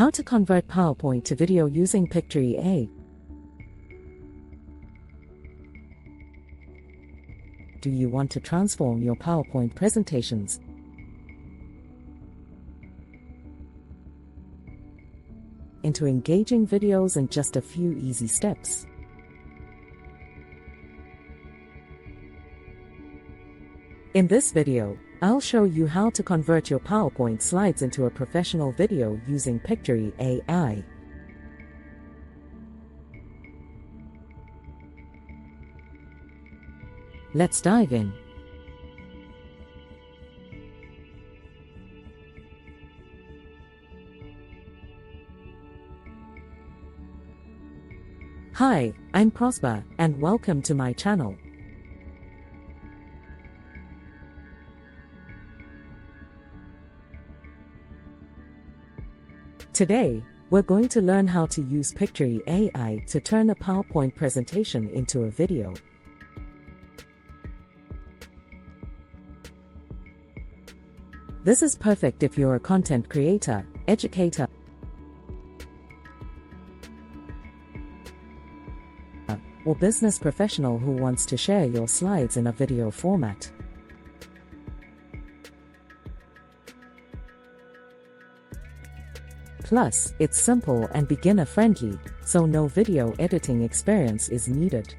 How to convert PowerPoint to video using Pictory AI. Do you want to transform your PowerPoint presentations into engaging videos in just a few easy steps? In this video, I'll show you how to convert your PowerPoint slides into a professional video using Pictory AI. Let's dive in. Hi, I'm Prosper, and welcome to my channel. Today, we're going to learn how to use Pictory AI to turn a PowerPoint presentation into a video. This is perfect if you're a content creator, educator, or business professional who wants to share your slides in a video format. Plus, it's simple and beginner-friendly, so no video editing experience is needed.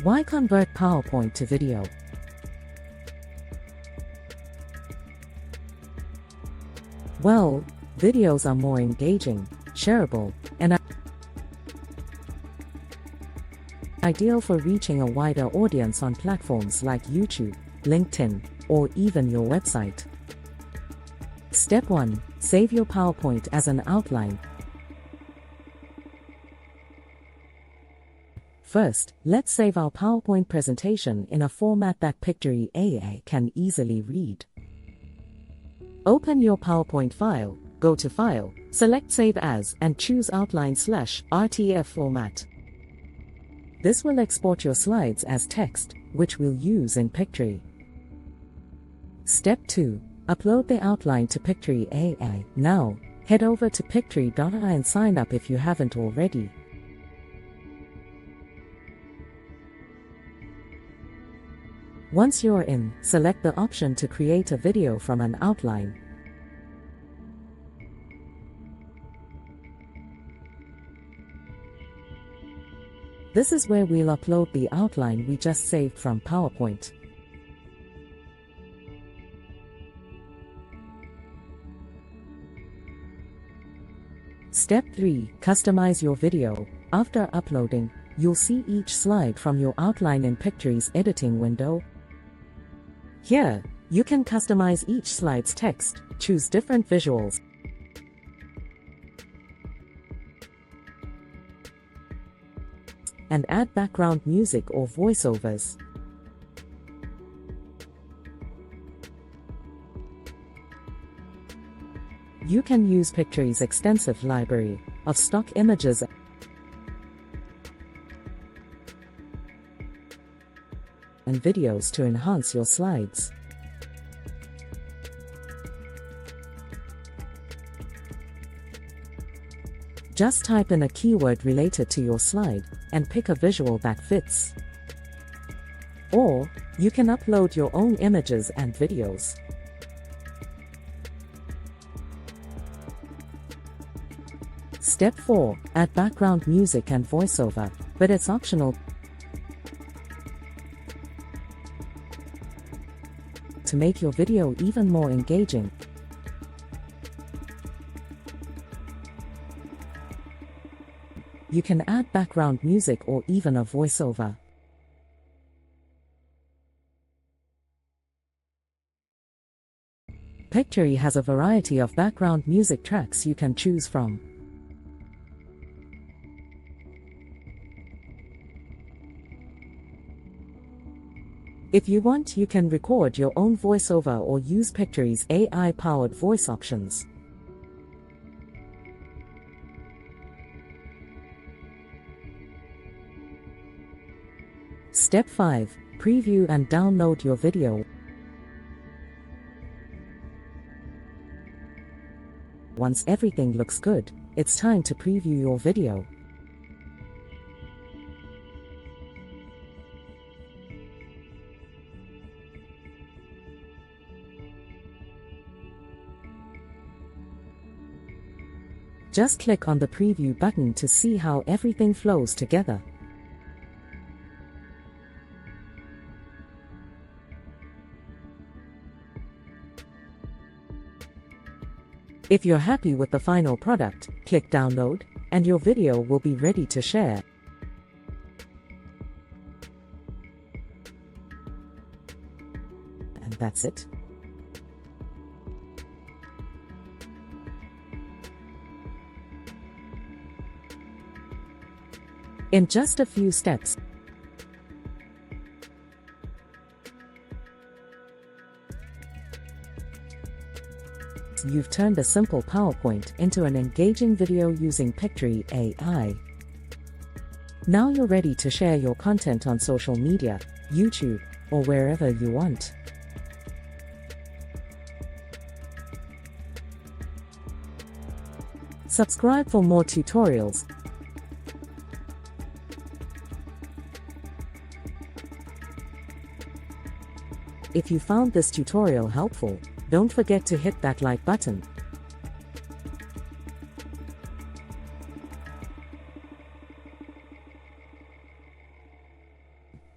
Why convert PowerPoint to video? Well, videos are more engaging, shareable, and ideal for reaching a wider audience on platforms like YouTube, LinkedIn, or even your website. Step 1. Save your PowerPoint as an outline. First, let's save our PowerPoint presentation in a format that Pictory AI can easily read. Open your PowerPoint file, go to File, select Save As, and choose Outline/RTF format. This will export your slides as text, which we'll use in Pictory. Step 2. Upload the outline to Pictory AI. Now, head over to Pictory.ai and sign up if you haven't already. Once you're in, select the option to create a video from an outline. This is where we'll upload the outline we just saved from PowerPoint. Step 3. Customize your video. After uploading, you'll see each slide from your outline in Pictory's editing window. Here, you can customize each slide's text, choose different visuals, and add background music or voiceovers. You can use Pictory's extensive library of stock images and videos to enhance your slides. Just type in a keyword related to your slide and pick a visual that fits. Or, you can upload your own images and videos. Step 4. Add background music and voiceover, but it's optional to make your video even more engaging. You can add background music or even a voiceover. Pictory has a variety of background music tracks you can choose from. If you want, you can record your own voiceover or use Pictory's AI-powered voice options. Step 5. Preview and download your video. Once everything looks good, it's time to preview your video. Just click on the preview button to see how everything flows together. If you're happy with the final product, click download, and your video will be ready to share. And that's it. In just a few steps, you've turned a simple PowerPoint into an engaging video using Pictory AI. Now you're ready to share your content on social media, YouTube, or wherever you want. Subscribe for more tutorials. If you found this tutorial helpful, don't forget to hit that like button.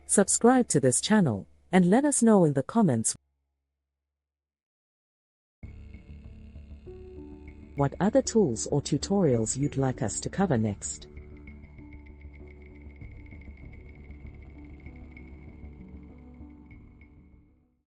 Subscribe to this channel, and let us know in the comments what other tools or tutorials you'd like us to cover next.